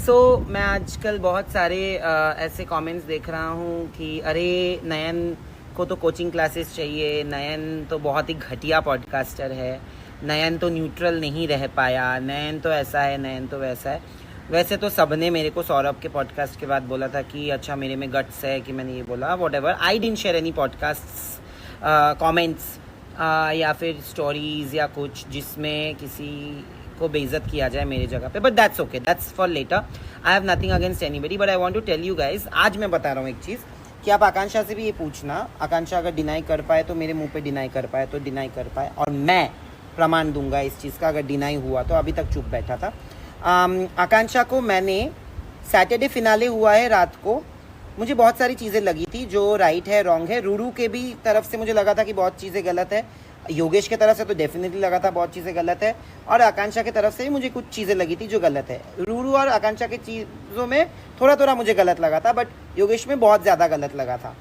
मैं आजकल बहुत सारे ऐसे कमेंट्स देख रहा हूँ कि अरे नयन को तो कोचिंग क्लासेस चाहिए, नयन तो बहुत ही घटिया पॉडकास्टर है, नयन तो न्यूट्रल नहीं रह पाया, नयन तो ऐसा है, नयन तो वैसा है। वैसे तो सबने मेरे को सौरभ के पॉडकास्ट के बाद बोला था कि अच्छा मेरे में गट्स है कि मैंने ये बोला। What ever, I didn't share any podcast comments या फिर स्टोरीज या कुछ जिसमें किसी को बेइज्जत किया जाए मेरे जगह पे, but that's okay, that's for later. I have nothing against anybody, but I want to tell you guys, आज मैं बता रहा हूँ एक चीज़ कि आप आकांक्षा से भी ये पूछना, आकांक्षा अगर डिनाई कर पाए तो मेरे मुंह पे डिनाई कर पाए तो डिनाई कर पाए, और मैं प्रमाण दूंगा इस चीज़ का। अगर डिनाई हुआ तो अभी तक चुप बैठा था। आकांक्षा को मैंने सैटरडे फिनाले हुआ है रात को, मुझे बहुत सारी चीज़ें लगी थी जो राइट है रॉन्ग है। रूरू के भी तरफ से मुझे लगा था कि बहुत चीज़ें गलत है, योगेश के तरफ से तो डेफिनेटली लगा था बहुत चीज़ें गलत है, और आकांक्षा की तरफ से भी मुझे कुछ चीज़ें लगी थी जो गलत है। रूरू और आकांक्षा की चीज़ों में थोड़ा थोड़ा मुझे गलत लगा था, बट योगेश में बहुत ज़्यादा गलत लगा था।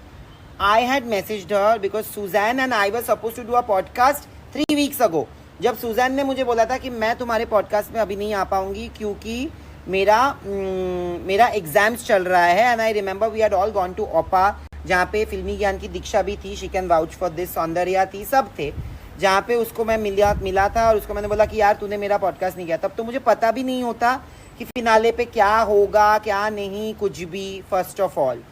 I had messaged her because Suzanne and I was suppose to do a podcast 3 weeks ago. जब सुजैन ने मुझे बोला था कि मैं तुम्हारे पॉडकास्ट में अभी नहीं आ पाऊंगी क्योंकि मेरा एग्जाम्स चल रहा है, and I remember we had all gone to Opa, जहाँ पे फिल्मी ज्ञान की दीक्षा भी थी, she can vouch for this, Soundarya थी, सब थे, जहाँ पे उसको मैं मिला था और उसको मैंने बोला कि यार तूने मेरा पॉडकास्ट नहीं किया। तब तो मुझे पता भी नहीं होता कि फिनाले पे क्या होगा क्या नहीं, कुछ भी। फर्स्ट ऑफ ऑल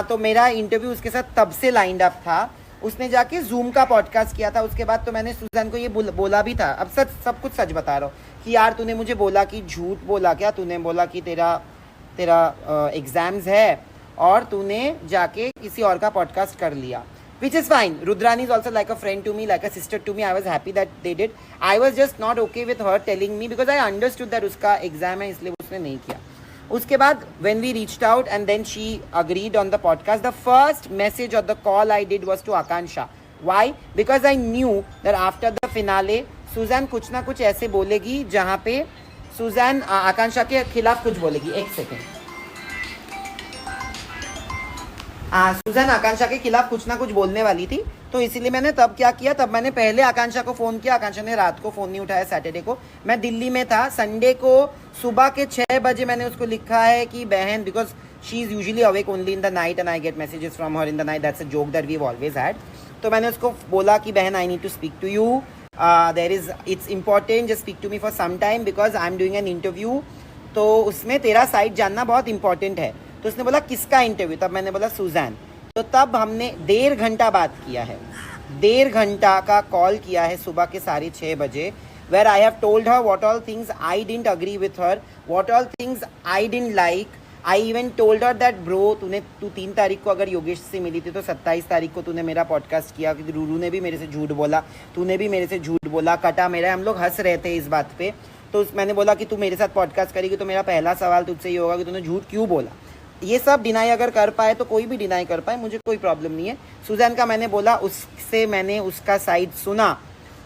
तो मेरा इंटरव्यू उसके साथ तब से लाइंड अप था। उसने जाके जूम का पॉडकास्ट किया था, उसके बाद तो मैंने सुजैन को ये बोला भी था, अब सब कुछ सच बता रहा हूँ कि यार तूने मुझे बोला कि झूठ बोला क्या, तूने बोला कि तेरा एग्जाम्स है और तूने जाके किसी और का पॉडकास्ट कर लिया, which is fine. Rudrani is also like a friend to me, like a sister to me. I was happy that they did. I was just not okay with her telling me because I understood that उसका exam है इसलिए उसने नहीं किया। उसके बाद when we reached out and then she agreed on the podcast, the first message or the call I did was to Akansha. Why? Because I knew that after the finale, Suzanne कुछ ना कुछ ऐसे बोलेगी जहाँ पे Suzanne आकांक्षा के खिलाफ कुछ बोलेगी। एक सेकेंड, सुजैन आकांक्षा के खिलाफ कुछ ना कुछ बोलने वाली थी, तो इसीलिए मैंने तब क्या किया, तब मैंने पहले आकांक्षा को फ़ोन किया। आकांक्षा ने रात को फ़ोन नहीं उठाया। सैटरडे को मैं दिल्ली में था, संडे को सुबह के 6 बजे मैंने उसको लिखा है कि बहन, because she is usually awake only in the night and I get messages from her in the night, that's a joke that we have always had. तो मैंने उसको बोला कि बहन I need to speak to you, it's important, just speak to me for some time because I am doing an interview, तो उसमें तेरा side जानना बहुत इंपॉर्टेंट है। तो उसने बोला किसका इंटरव्यू, तब मैंने बोला सुजैन। तो तब हमने 1.5 घंटा बात किया है, 1.5 घंटा का कॉल किया है सुबह के 6:30 बजे, where I have told her what all things I didn't agree with her, what all things I didn't like. I even told her that bro तू 3 तारीख को अगर योगेश से मिली थी तो 27 तारीख को तूने मेरा पॉडकास्ट किया, क्योंकि रूरू ने भी मेरे से झूठ बोला, तूने भी मेरे से झूठ बोला, कटा मेरा। हम लोग हंस रहे थे इस बात पे। तो मैंने बोला कि तू मेरे साथ पॉडकास्ट करेगी तो मेरा पहला सवाल तुझसे ये होगा कि तूने झूठ क्यों बोला। ये सब डिनाई अगर कर पाए तो कोई भी डिनाई कर पाए, मुझे कोई प्रॉब्लम नहीं है। सुजैन का मैंने बोला, उससे मैंने उसका साइड सुना,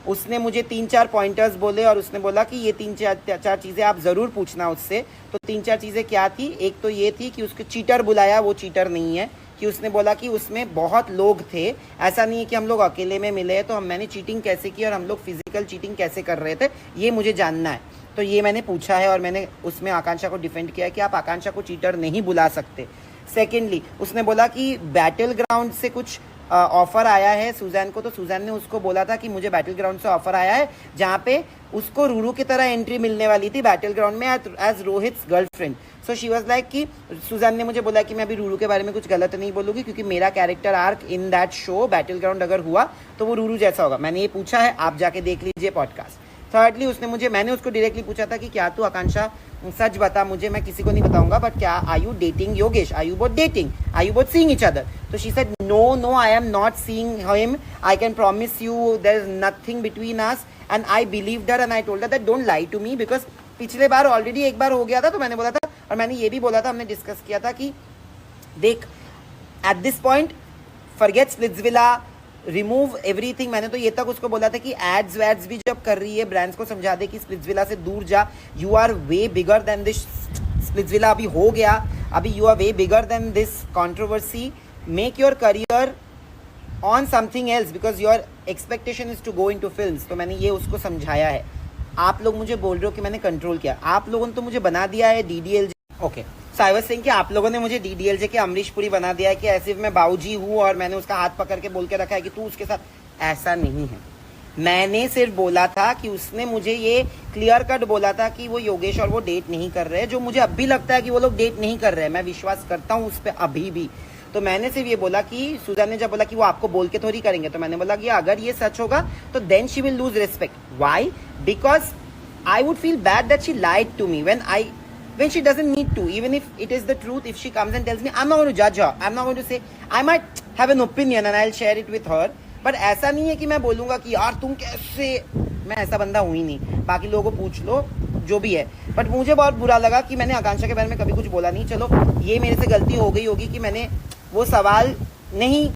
उसने मुझे 3-4 पॉइंटर्स बोले और उसने बोला कि ये 3-4 चीज़ें आप ज़रूर पूछना उससे। तो 3-4 चीज़ें क्या थी, एक तो ये थी कि उसको चीटर बुलाया, वो चीटर नहीं है, कि उसने बोला कि उसमें बहुत लोग थे, ऐसा नहीं है कि हम लोग अकेले में मिले हैं, तो मैंने चीटिंग कैसे की और हम लोग फिजिकल चीटिंग कैसे कर रहे थे ये मुझे जानना है। तो ये मैंने पूछा है और मैंने उसमें आकांक्षा को डिफेंड किया है कि आप आकांक्षा को चीटर नहीं बुला सकते। सेकेंडली उसने बोला कि बैटल ग्राउंड से कुछ ऑफर आया है सुजैन को, तो सुजैन ने उसको बोला था कि मुझे बैटल ग्राउंड से ऑफर आया है जहाँ पे उसको रूरू की तरह एंट्री मिलने वाली थी बैटल ग्राउंड में as Rohit's girlfriend. So she was like कि सुजैन ने मुझे बोला कि मैं अभी रूरू के बारे में कुछ गलत नहीं बोलूँगी क्योंकि मेरा character arc in that show battle ground अगर हुआ तो वो रूरू जैसा होगा। मैंने ये पूछा है, आप जाके देख लीजिए पॉडकास्ट। थर्डली मैंने उसको डायरेक्टली पूछा था कि क्या तू आकांक्षा सच बता मुझे, मैं किसी को नहीं बताऊंगा, बट क्या are you dating Yogesh, are you both dating, are you both seeing each other. तो she said no I am not seeing him, I can promise you there is nothing between us, and I believed her and I told her that don't lie to me because पिछले बार already एक बार हो गया था। तो मैंने बोला था और मैंने ये भी बोला था, हमने डिस्कस किया था कि देख at this point forget Splitsvilla, remove everything. मैंने तो ये तक उसको बोला था कि एड्स वैड्स भी जब कर रही है ब्रांड्स को समझा दे कि स्प्लिट्सविला से दूर जा, you are way bigger than this Splitsvilla, अभी हो गया, अभी you are way bigger than this controversy, make your career on something else because your expectation is to go into films. तो मैंने ये उसको समझाया है। आप लोग मुझे बोल रहे हो कि मैंने कंट्रोल किया, आप लोगों ने तो मुझे बना दिया है DDLJ okay, so I was saying कि आप लोगों ने मुझे डीडीएलजे के अमरीश पुरी बना दिया है कि ऐसे मैं बाऊजी हूँ और मैंने उसका हाथ पकड़ के बोल के रखा है कि तू उसके साथ। ऐसा नहीं है। मैंने सिर्फ बोला था कि उसने मुझे ये क्लियर कट बोला था कि वो योगेश और वो डेट नहीं कर रहे हैं, जो मुझे अब भी लगता है कि वो लोग डेट नहीं कर रहे हैं। मैं विश्वास करता हूँ उस पर अभी भी। तो मैंने सिर्फ ये बोला कि सुजान ने जब बोला कि वो आपको बोल के थोड़ी करेंगे, तो मैंने बोला कि अगर ये सच होगा तो then she will lose respect. Why? Because I would feel bad that she lied to me when she doesn't need to. Even if it is the truth, if she comes and tells me, I'm not going to judge her. I'm not going to say, I might have an opinion and I'll share it with her. But ऐसा नहीं है कि मैं बोलूंगा कि यार तुम कैसे, मैं ऐसा बंदा हूँ ही नहीं। बाकी लोगों को पूछ लो जो भी है। बट मुझे बहुत बुरा लगा कि मैंने आकांक्षा के बारे में कभी कुछ बोला नहीं। चलो ये मेरे से गलती हो गई होगी कि मैंने वो सवाल नहीं,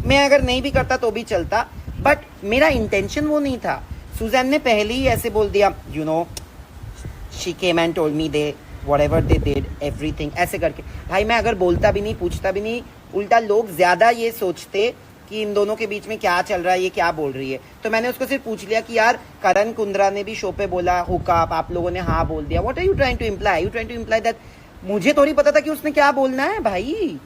मैं अगर नहीं भी करता तो भी चलता, बट मेरा इंटेंशन वो नहीं था। सुजैन ने पहले ही ऐसे बोल दिया, you know she came and told me they whatever they did everything, ऐसे करके। भाई मैं अगर बोलता भी नहीं, पूछता भी नहीं, उल्टा लोग ज्यादा ये सोचते कि इन दोनों के बीच में क्या चल रहा है, ये क्या बोल रही है। तो मैंने उसको सिर्फ पूछ लिया कि यार करण कुंद्रा ने भी शो पे बोला हुकअप, आप लोगों ने हाँ बोल दिया। What are you trying to imply? You trying to imply that मुझे थोड़ी पता था कि उसने क्या बोलना है भाई।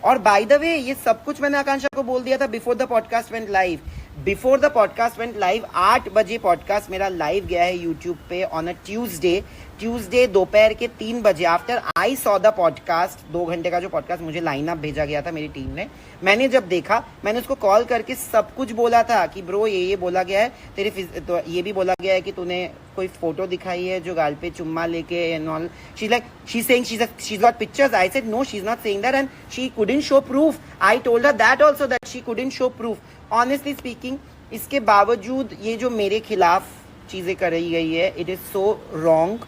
और बाय द वे ये सब कुछ मैंने आकांक्षा को बोल दिया था before the podcast went live. Before the podcast went live 8 बजे पॉडकास्ट मेरा लाइव गया है यूट्यूब पे ऑन अ ट्यूसडे दोपहर के 3 बजे। After I saw the podcast, 2 घंटे का जो पॉडकास्ट मुझे लाइन अप भेजा गया था मेरी टीम ने, मैंने जब देखा मैंने उसको कॉल करके सब कुछ बोला था कि ब्रो ये बोला गया है तेरे, तो ये भी बोला गया है कि तूने कोई फोटो दिखाई है जो गाल पे चुम्मा लेके and all. She is like she saying she's got pictures. I said no, she's not saying that and she couldn't show proof. I told her that also that she couldn't show proof. Honestly speaking, इसके बावजूद ये जो मेरे खिलाफ चीजें करी गई है, it is so wrong.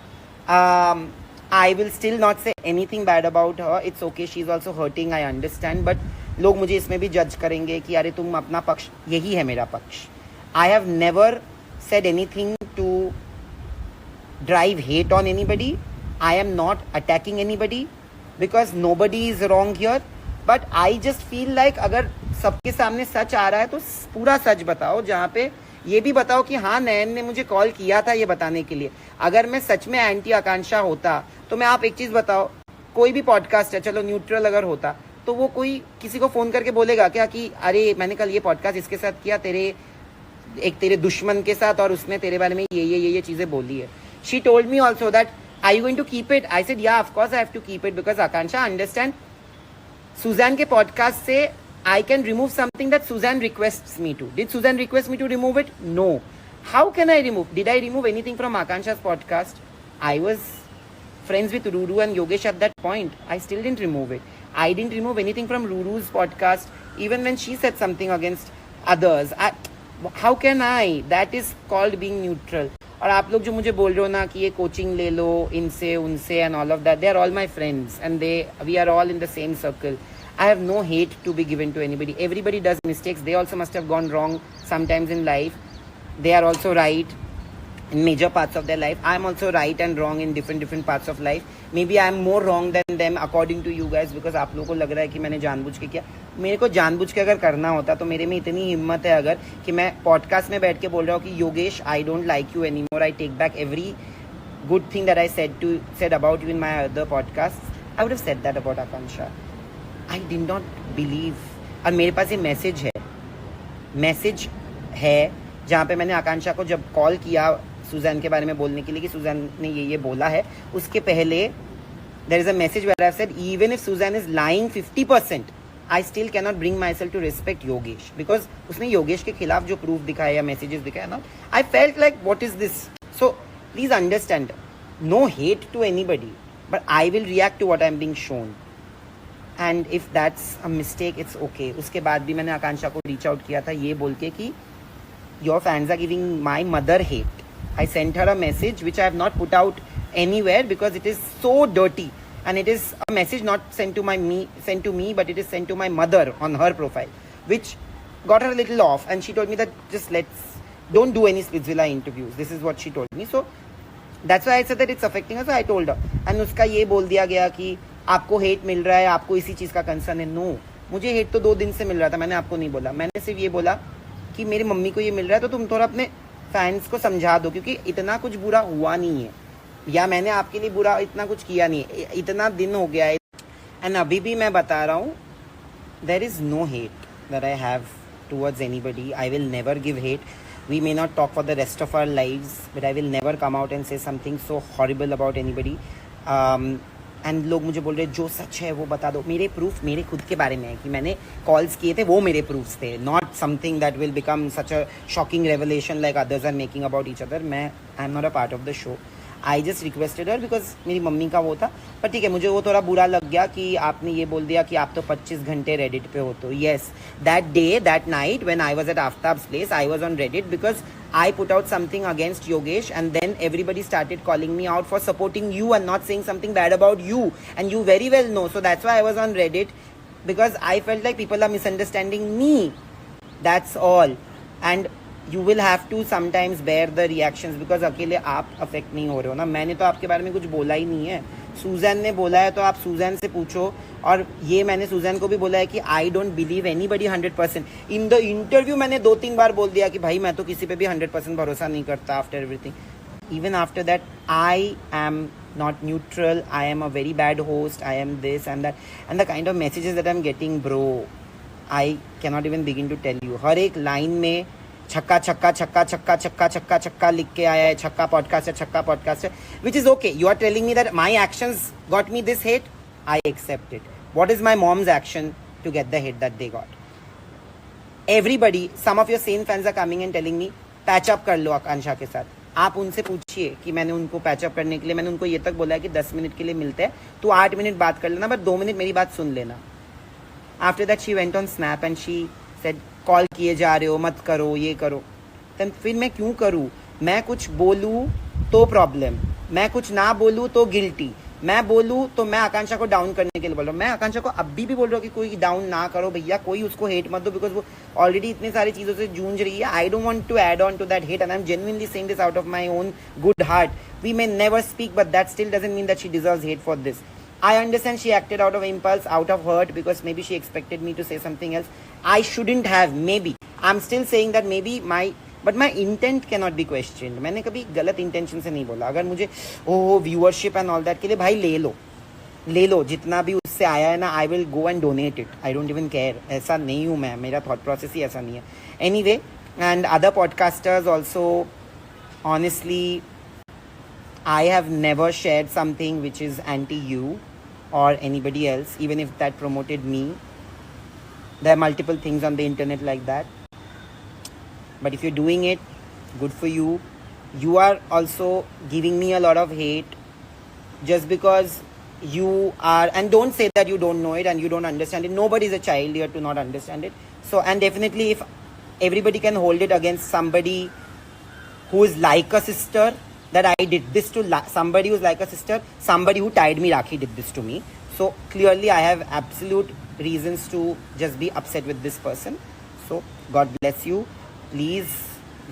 I will still not say anything bad about her. It's okay, she's also hurting, I understand. But लोग मुझे इसमें भी जज करेंगे कि अरे तुम अपना पक्ष, यही है मेरा पक्ष। I have never said anything to drive hate on anybody. I am not attacking anybody because nobody is wrong here. But I just feel like अगर सबके सामने सच आ रहा है तो पूरा सच बताओ, जहाँ पे ये भी बताओ कि हाँ नयन ने मुझे कॉल किया था ये बताने के लिए। अगर मैं सच में एंटी आकांक्षा होता तो मैं, आप एक चीज बताओ, कोई भी पॉडकास्ट है, चलो न्यूट्रल अगर होता तो वो कोई किसी को फोन करके बोलेगा क्या कि अरे मैंने कल ये पॉडकास्ट इसके साथ किया, तेरे दुश्मन के साथ, और उसने तेरे बारे में ये चीजें बोली है। She told me also that are you going to keep it? I said yeah, of course I have to keep it because Akansha understand Suzanne के podcast से I can remove something that Suzanne requests me to. Did Suzanne request me to remove it? No. How can I remove? Did I remove anything from Akansha's podcast? I was friends with Ruru and Yogesh at that point. I still didn't remove it. I didn't remove anything from Ruru's podcast even when she said something against others. How can I? That is called being neutral. और आप लोग जो मुझे बोल रहे हो ना कि ये कोचिंग ले लो इनसे उनसे and all of that, they are all my friends and we are all in the same circle. I have no hate to be given to anybody. Everybody does mistakes. They also must have gone wrong sometimes in life. They are also right in major parts of their life. I am also right and wrong in different parts of life. Maybe I am more wrong than them according to you guys because आप लोगों को लग रहा है कि मैंने जानबूझ के किया. मेरे को जानबूझ के अगर करना होता तो मेरे में इतनी हिम्मत है अगर कि मैं पॉडकास्ट में बैठ के बोल रहा हूँ कि Yogesh I don't like you any more, I take back every good thing that I said about you in my other podcasts. I would have said that about Akansha. I did not believe. और मेरे पास ये message है जहाँ पे मैंने आकांक्षा को जब call किया सुजैन के बारे में बोलने के लिए कि सुजैन ने ये बोला है, उसके पहले there is a message where I've said even if Suzanne is lying 50%, I still cannot bring myself to respect Yogesh because उसने योगेश के खिलाफ जो प्रूफ दिखाया या मैसेजेस दिखाया ना, I felt like what is this? So please understand, no hate to anybody, but I will react to what I'm being shown. And if that's a mistake, it's okay. उसके बाद भी मैंने आकांक्षा को reach out किया था ये बोल के कि your fans are giving my mother hate. I sent her a message which I have not put out anywhere because it is so dirty and it is a message not sent to me but it is sent to my mother on her profile, which got her a little off and she told me that just don't do any Splitsvilla interviews. This is what she told me. So that's why I said that it's affecting her. So I told her and उसका ये बोल दिया गया कि आपको hate मिल रहा है, आपको इसी चीज का कंसर्न है. नो, मुझे हेट तो 2 दिन से मिल रहा था, मैंने आपको नहीं बोला. मैंने सिर्फ ये बोला कि मेरी मम्मी को ये मिल रहा है तो तुम थोड़ा अपने फैंस को समझा दो क्योंकि इतना कुछ बुरा हुआ नहीं है. या मैंने आपके लिए बुरा इतना कुछ किया नहीं, इतना दिन हो गया है। एंड अभी भी मैं बता रहा हूँ, there is no hate that I have towards anybody. I will never give hate. We may not talk for the rest of our lives, but I will never come out and say something so horrible about anybody. And लोग मुझे बोल रहे जो सच है वो बता दो. मेरे प्रूफ मेरे खुद के बारे में है कि मैंने कॉल्स किए थे, वो मेरे प्रूफ्स थे. Not something that will become such a shocking revelation like others are making about each other. मैं I am not a part of the show. I just requested her because मेरी mummy का वो था. पर ठीक है, मुझे वो थोड़ा बुरा लग गया कि आपने ये बोल दिया कि आप तो 25 घंटे रेडिट पे हो. तो yes, that day, that night when I was at Aftab's place, I was on Reddit because I put out something against Yogesh, and then everybody started calling me out for supporting you and not saying something bad about you, and you very well know. So that's why I was on Reddit, because I felt like people are misunderstanding me. That's all. And you will have to sometimes bear the reactions, because अकेले आप affect नहीं हो रहे हो ना. मैंने तो आपके बारे में कुछ बोला ही नहीं है. सूजन ने बोला है तो आप सूजन से पूछो. और ये मैंने सूजन को भी बोला है कि I don't believe anybody 100%. In the interview मैंने 2-3 बार बोल दिया कि भाई मैं तो किसी पे भी 100% भरोसा नहीं करता. After everything, even after that, I am not neutral. I am a very bad host. I am this and that. And the kind of messages that I'm getting, bro, I cannot even begin to tell you. हर एक line में छक्का छक्का छक्का छक्का छक्का छक्का छक्का लिख के आया है. छक्का पॉडकास्ट है, छक्का पॉडकास्ट है. Which is okay. You are telling me that my actions got me this hate. I accept it. What is my mom's action to get the hate that they got? Everybody, some of your same fans are coming and telling me patch up कर लो आकांक्षा के साथ. आप उनसे पूछिए कि मैंने उनको पैचअप करने के लिए मैंने उनको ये तक बोला है कि 10 मिनट के लिए मिलते हैं, तो 8 मिनट बात कर लेना, बट 2 मिनट मेरी बात सुन लेना. After that she went on snap and she said call किए जा रहे हो, मत करो, ये करो. तब फिर मैं क्यों करूँ? मैं कुछ बोलूँ तो प्रॉब्लम, मैं कुछ ना बोलूँ तो गिल्टी. मैं बोलूँ तो मैं आकांक्षा को डाउन करने के लिए बोल रहा हूँ. मैं आकांक्षा को अभी भी बोल रहा हूँ कि कोई डाउन ना करो भैया, कोई उसको हेट मत दो, बिकॉज वो ऑलरेडी इतनी सारी चीज़ों से जूझ रही है. I don't want to add on to that hate, and I am genuinely saying this out of my own good heart. We may never speak, but that still doesn't mean that she deserves hate for this. I understand she acted out of impulse, out of hurt, because maybe she expected me to say something else. I shouldn't have, maybe. I'm still saying that maybe but my intent cannot be questioned. मैंने कभी गलत intention से नहीं बोला. अगर मुझे viewership and all that के लिए भाई ले लो जितना भी उससे आया है ना, I will go and donate it. I don't even care. ऐसा नहीं हूँ मैं, मेरा थॉट प्रोसेस ही ऐसा नहीं है. Anyway, and other podcasters also, honestly I have never shared something which is anti-you or anybody else, even if that promoted me. There are multiple things on the internet like that. But if you're doing it, good for you. You are also giving me a lot of hate just because you are, and don't say that you don't know it and you don't understand it. Nobody is a child here to not understand it. So, and definitely if everybody can hold it against somebody who is like a sister, that I did this to somebody who's like a sister, somebody who tied me Rakhi did this to me. So clearly I have absolute reasons to just be upset with this person. So God bless you. Please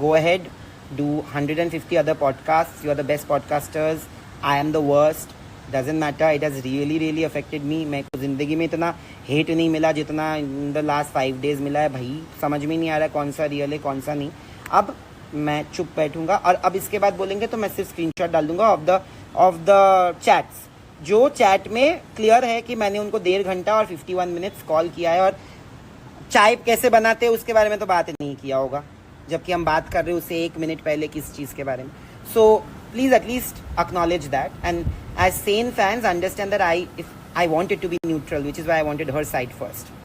go ahead, do 150 other podcasts. You are the best podcasters. I am the worst. Doesn't matter. It has really affected me. मैं को जिंदगी में इतना hate नहीं मिला जितना in the last 5 days मिला है भाई. समझ में नहीं आ रहा कौन सा रियल है कौन सा नहीं. अब मैं चुप बैठूंगा, और अब इसके बाद बोलेंगे तो मैं सिर्फ स्क्रीनशॉट डाल दूंगा ऑफ द चैट्स, जो चैट में क्लियर है कि मैंने उनको 1.5 घंटा और 51 मिनट्स कॉल किया है. और चाय कैसे बनाते हैं उसके बारे में तो बात नहीं किया होगा, जबकि हम बात कर रहे हैं उससे 1 मिनट पहले किस चीज़ के बारे में. So please at least acknowledge that, and as sane fans understand that I wanted to be neutral, which is why I wanted her side first.